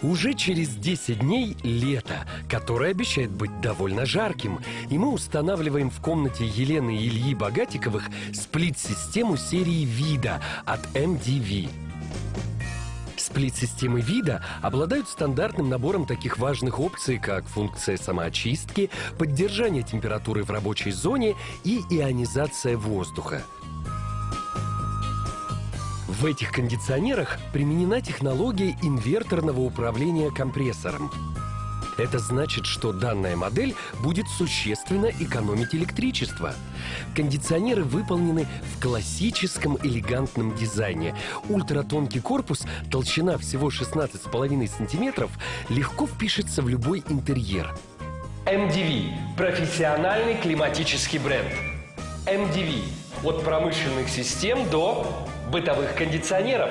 Уже через 10 дней лето, которое обещает быть довольно жарким, и мы устанавливаем в комнате Елены и Ильи Богатиковых сплит-систему серии «Вида» от MDV. Сплит-системы «Вида» обладают стандартным набором таких важных опций, как функция самоочистки, поддержание температуры в рабочей зоне и ионизация воздуха. В этих кондиционерах применена технология инверторного управления компрессором. Это значит, что данная модель будет существенно экономить электричество. Кондиционеры выполнены в классическом элегантном дизайне. Ультратонкий корпус, толщина всего 16,5 сантиметров, легко впишется в любой интерьер. MDV – профессиональный климатический бренд. MDV – от промышленных систем до бытовых кондиционеров.